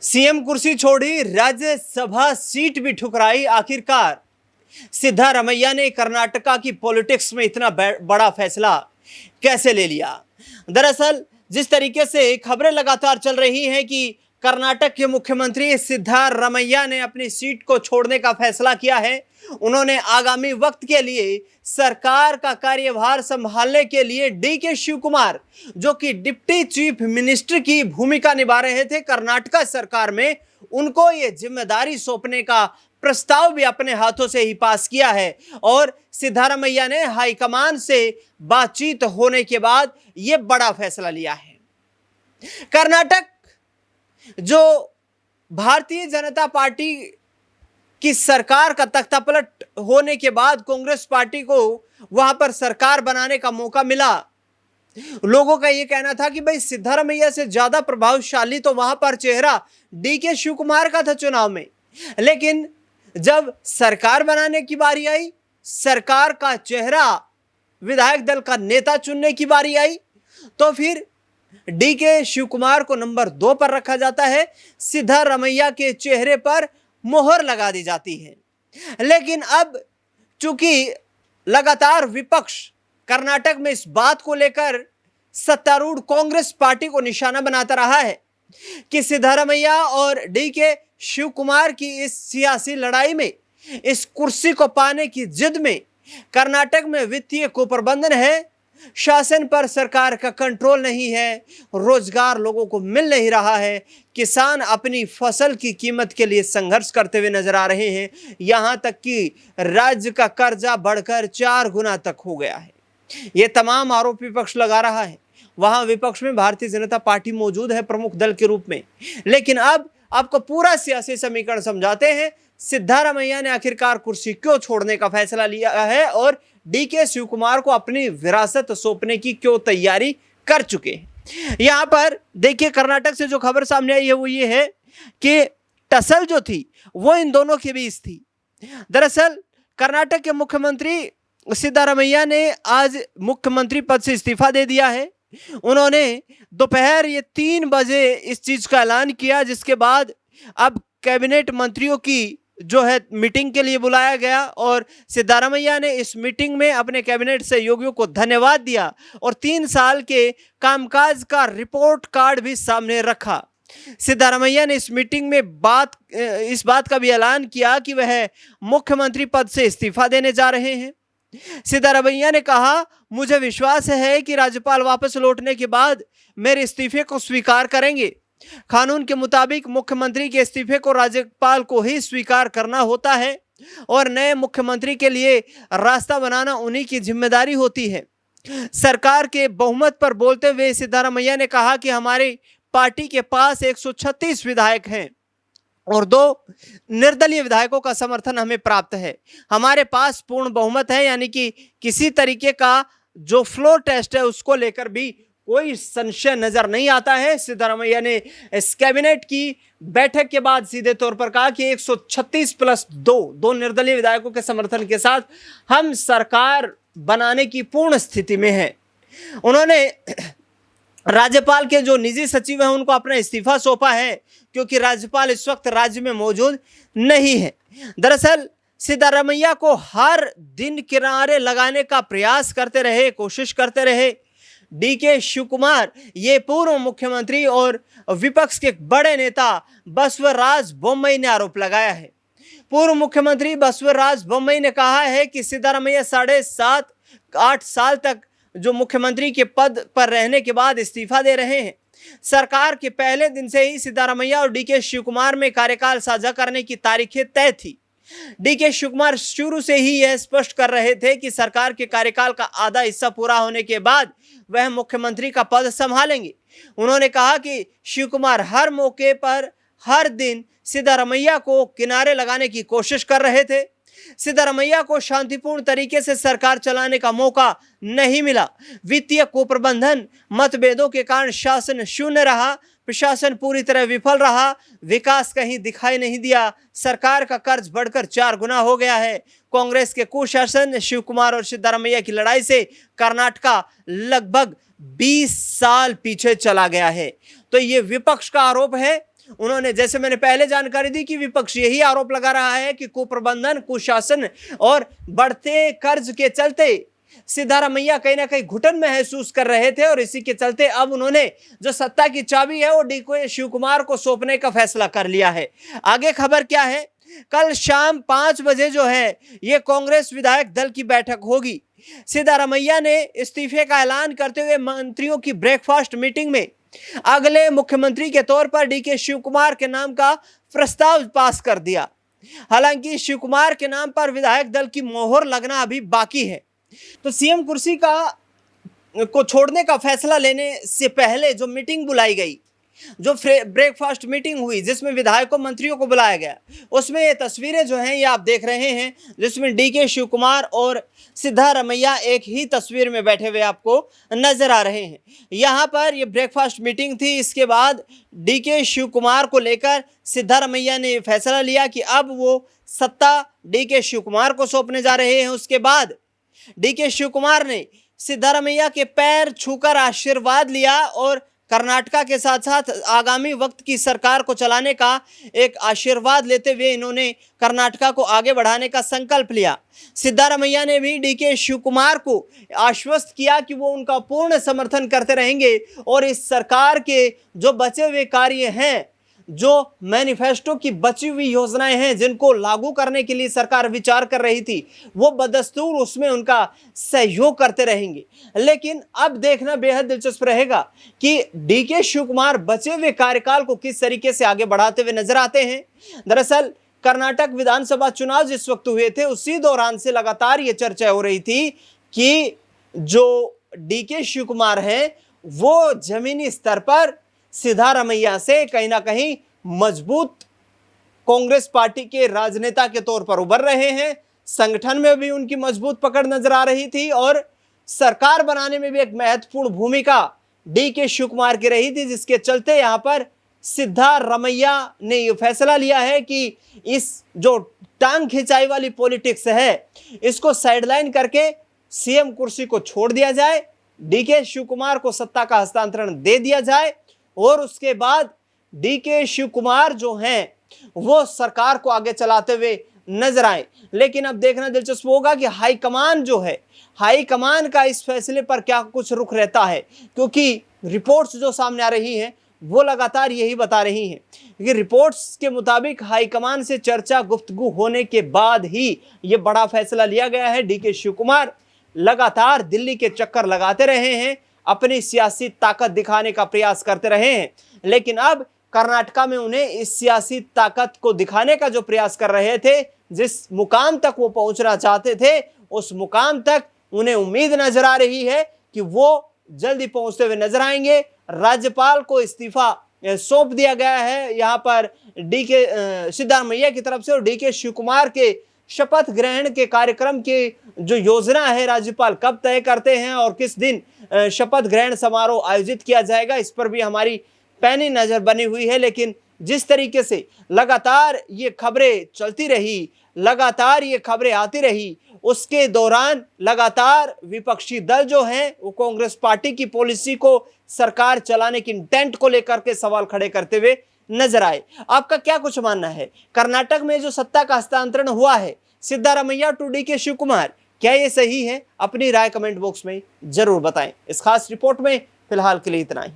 CM कुर्सी छोड़ी, Rajya Sabha seat भी ठुकराई। आखिरकार सिद्धारमैया ने कर्नाटका की पॉलिटिक्स में इतना बड़ा फैसला कैसे ले लिया। दरअसल जिस तरीके से खबरें लगातार चल रही हैं कि कर्नाटक के मुख्यमंत्री सिद्धारमैया ने अपनी सीट को छोड़ने का फैसला किया है। उन्होंने आगामी वक्त के लिए सरकार का कार्यभार संभालने के लिए डीके शिवकुमार, जो कि डिप्टी चीफ मिनिस्टर की भूमिका निभा रहे थे कर्नाटक सरकार में, उनको ये जिम्मेदारी सौंपने का प्रस्ताव भी अपने हाथों से ही पास किया है। और सिद्धारमैया ने हाईकमान से बातचीत होने के बाद यह बड़ा फैसला लिया है। कर्नाटक जो भारतीय जनता पार्टी की सरकार का तख्तापलट होने के बाद कांग्रेस पार्टी को वहां पर सरकार बनाने का मौका मिला। लोगों का यह कहना था कि भाई सिद्धारमैया से ज्यादा प्रभावशाली तो वहां पर चेहरा डीके शिवकुमार का था चुनाव में। लेकिन जब सरकार बनाने की बारी आई, सरकार का चेहरा विधायक दल का नेता चुनने की बारी आई, तो फिर डीके शिवकुमार को नंबर 2 पर रखा जाता है। सिद्धारमैया के चेहरे पर मोहर लगा दी जाती है। लेकिन अब चूंकि लगातार विपक्ष कर्नाटक में इस बात को लेकर सत्तारूढ़ कांग्रेस पार्टी को निशाना बनाता रहा है कि सिद्धारमैया और डीके शिवकुमार की इस सियासी लड़ाई में, इस कुर्सी को पाने की जिद में कर्नाटक में वित्तीय कुप्रबंधन है, शासन पर सरकार का कंट्रोल नहीं है, रोजगार लोगों को मिल नहीं रहा है, किसान अपनी फसल की कीमत के लिए संघर्ष करते हुए नजर आ रहे हैं। यहां तक कि राज्य का कर्जा बढ़कर 4 गुना तक हो गया है। ये तमाम आरोप विपक्ष लगा रहा है। वहां विपक्ष में भारतीय जनता पार्टी मौजूद है प्रमुख दल के रूप में। लेकिन अब आपको पूरा सियासी समीकरण समझाते हैं, सिद्धारमैया ने आखिरकार कुर्सी क्यों छोड़ने का फैसला लिया है और डीके शिवकुमार को अपनी विरासत सौंपने की क्यों तैयारी कर चुके हैं। यहां पर देखिए, कर्नाटक से जो खबर सामने आई है वो ये है कि टसल जो थी वो इन दोनों के बीच थी। दरअसल कर्नाटक के मुख्यमंत्री सिद्धारमैया ने आज मुख्यमंत्री पद से इस्तीफा दे दिया है। उन्होंने दोपहर 3 बजे इस चीज का ऐलान किया, जिसके बाद अब कैबिनेट मंत्रियों की जो है मीटिंग के लिए बुलाया गया और सिद्धारमैया ने इस मीटिंग में अपने कैबिनेट सहयोगियों को धन्यवाद दिया और 3 साल के कामकाज का रिपोर्ट कार्ड भी सामने रखा। सिद्धारमैया ने इस मीटिंग में इस बात का भी ऐलान किया कि वह मुख्यमंत्री पद से इस्तीफा देने जा रहे हैं। सिद्धारमैया ने कहा, मुझे विश्वास है कि राज्यपाल वापस लौटने के बाद मेरे इस्तीफे को स्वीकार करेंगे। कानून के मुताबिक मुख्यमंत्री के इस्तीफे को राज्यपाल को ही स्वीकार करना होता है और नए मुख्यमंत्री के लिए रास्ता बनाना उन्हीं की जिम्मेदारी होती है। सरकार के बहुमत पर बोलते हुए सिद्धारमैया ने कहा कि हमारी पार्टी के पास 136 विधायक हैं और 2 निर्दलीय विधायकों का समर्थन हमें प्राप्त है। हमारे पास पूर्ण बहुमत है, यानी कि किसी तरीके का जो फ्लोर टेस्ट है उसको लेकर भी कोई संशय नजर नहीं आता है। सिद्धारमैया ने इस कैबिनेट की बैठक के बाद सीधे तौर पर कहा कि 136 प्लस 2 निर्दलीय विधायकों के समर्थन के साथ हम सरकार बनाने की पूर्ण स्थिति में हैं। उन्होंने राज्यपाल के जो निजी सचिव हैं उनको अपना इस्तीफा सौंपा है, क्योंकि राज्यपाल इस वक्त राज्य में मौजूद नहीं है। दरअसल सिद्धारमैया को हर दिन किनारे लगाने का प्रयास करते रहे, कोशिश करते रहे डीके शिवकुमार। ये पूर्व मुख्यमंत्री और विपक्ष के बड़े नेता बसवराज बोम्मई ने आरोप लगाया है। पूर्व मुख्यमंत्री बसवराज बोम्मई ने कहा है कि सिद्धारमैया 7.5-8 साल तक जो मुख्यमंत्री के पद पर रहने के बाद इस्तीफा दे रहे हैं। सरकार के पहले दिन से ही सिद्धारमैया और डीके शिवकुमार में कार्यकाल साझा करने की तारीखें तय थी। डीके शिवकुमार शुरू से ही यह स्पष्ट कर रहे थे कि सरकार के कार्यकाल का आधा हिस्सा पूरा होने के बाद वह मुख्यमंत्री का पद संभालेंगे। उन्होंने कहा कि शिवकुमार हर मौके पर हर दिन सिद्धारमैया को किनारे लगाने की कोशिश कर रहे थे। सिद्धारमैया को शांतिपूर्ण तरीके से सरकार चलाने का मौका नहीं मिला। वित्तीय कुप्रबंधन, मतभेदों के कारण शासन शून्य रहा, प्रशासन पूरी तरह विफल रहा, विकास कहीं दिखाई नहीं दिया, सरकार का कर्ज बढ़कर 4 गुना हो गया है। कांग्रेस के कुशासन, शिवकुमार और सिद्धारमैया की लड़ाई से कर्नाटक लगभग 20 साल पीछे चला गया है। तो ये विपक्ष का आरोप है उन्होंने, जैसे मैंने पहले जानकारी दी, कि विपक्ष यही आरोप लगा रहा है कि कुप्रबंधन, कुशासन और बढ़ते कर्ज के चलते सिद्धारमैया कहीं ना कहीं घुटन महसूस कर रहे थे, और इसी के चलते अब उन्होंने जो सत्ता की चाबी है वो डीके शिव कुमार को सौंपने का फैसला कर लिया है। आगे खबर क्या है, कल शाम 5 बजे जो है ये कांग्रेस विधायक दल की बैठक होगी। सिद्धारमैया ने इस्तीफे का ऐलान करते हुए मंत्रियों की ब्रेकफास्ट मीटिंग में अगले मुख्यमंत्री के तौर पर डीके शिव कुमार के नाम का प्रस्ताव पास कर दिया। हालांकि शिव कुमार के नाम पर विधायक दल की मोहर लगना अभी बाकी है। तो सीएम कुर्सी को छोड़ने का फैसला लेने से पहले जो मीटिंग बुलाई गई, जो ब्रेकफास्ट मीटिंग हुई जिसमें विधायकों मंत्रियों को बुलाया गया, उसमें ये तस्वीरें जो हैं ये आप देख रहे हैं, जिसमें डीके शिव कुमार और सिद्धारमैया एक ही तस्वीर में बैठे हुए आपको नजर आ रहे हैं। यहाँ पर ये ब्रेकफास्ट मीटिंग थी। इसके बाद डीके शिव कुमार को लेकर सिद्धारमैया ने फैसला लिया कि अब वो सत्ता डीके शिव कुमार को सौंपने जा रहे हैं। उसके बाद डीके शिव कुमार ने सिद्धारमैया के पैर छूकर आशीर्वाद लिया और कर्नाटका के साथ साथ आगामी वक्त की सरकार को चलाने का एक आशीर्वाद लेते हुए इन्होंने कर्नाटका को आगे बढ़ाने का संकल्प लिया। सिद्धारमैया ने भी डीके शिव कुमार को आश्वस्त किया कि वो उनका पूर्ण समर्थन करते रहेंगे और इस सरकार के जो बचे हुए कार्य हैं, जो मैनिफेस्टो की बची हुई योजनाएं हैं जिनको लागू करने के लिए सरकार विचार कर रही थी, वो बदस्तूर उसमें उनका सहयोग करते रहेंगे। लेकिन अब देखना बेहद दिलचस्प रहेगा कि डीके शिव कुमार बचे हुए कार्यकाल को किस तरीके से आगे बढ़ाते हुए नजर आते हैं। दरअसल कर्नाटक विधानसभा चुनाव जिस वक्त हुए थे, उसी दौरान से लगातार ये चर्चा हो रही थी कि जो डीके शिव कुमार हैं वो जमीनी स्तर पर सिद्धारमैया से कहीं ना कहीं मजबूत कांग्रेस पार्टी के राजनेता के तौर पर उभर रहे हैं। संगठन में भी उनकी मजबूत पकड़ नजर आ रही थी और सरकार बनाने में भी एक महत्वपूर्ण भूमिका डीके शिव कुमार की रही थी, जिसके चलते यहां पर सिद्धारमैया ने यह फैसला लिया है कि इस जो टांग खिंचाई वाली पॉलिटिक्स है इसको साइडलाइन करके सीएम कुर्सी को छोड़ दिया जाए, डीके शिव कुमार को सत्ता का हस्तांतरण दे दिया जाए और उसके बाद डीके शिव कुमार जो हैं वो सरकार को आगे चलाते हुए नजर आए। लेकिन अब देखना दिलचस्प होगा कि हाईकमान जो है, हाईकमान का इस फैसले पर क्या कुछ रुख रहता है, क्योंकि रिपोर्ट्स जो सामने आ रही हैं वो लगातार यही बता रही हैं कि रिपोर्ट्स के मुताबिक हाईकमान से चर्चा गुफ्तगू होने के बाद ही ये बड़ा फैसला लिया गया है। डीके शिव कुमार लगातार दिल्ली के चक्कर लगाते रहे हैं, अपनी सियासी ताकत दिखाने का प्रयास करते रहे हैं, लेकिन अब कर्नाटका में उन्हें इस सियासी ताकत को दिखाने का जो प्रयास कर रहे थे, जिस मुकाम तक वो पहुंचना चाहते थे, उस मुकाम तक उन्हें उम्मीद नजर आ रही है कि वो जल्दी पहुंचते हुए नजर आएंगे। राज्यपाल को इस्तीफा सौंप दिया गया है यहाँ पर डीके सिद्धारमैया की तरफ से, और डीके शिव कुमार के शपथ ग्रहण के कार्यक्रम की जो योजना है राज्यपाल कब तय करते हैं और किस दिन शपथ ग्रहण समारोह आयोजित किया जाएगा, इस पर भी हमारी पैनी नजर बनी हुई है। लेकिन जिस तरीके से लगातार ये खबरें चलती रही, लगातार ये खबरें आती रही, उसके दौरान लगातार विपक्षी दल जो हैं वो कांग्रेस पार्टी की पॉलिसी को, सरकार चलाने की इंटेंट को लेकर के सवाल खड़े करते हुए नजर आए। आपका क्या कुछ मानना है? कर्नाटक में जो सत्ता का हस्तांतरण हुआ है सिद्धारमैया टू डीके शिव कुमार, क्या ये सही है? अपनी राय कमेंट बॉक्स में जरूर बताएं। इस खास रिपोर्ट में फिलहाल के लिए इतना ही।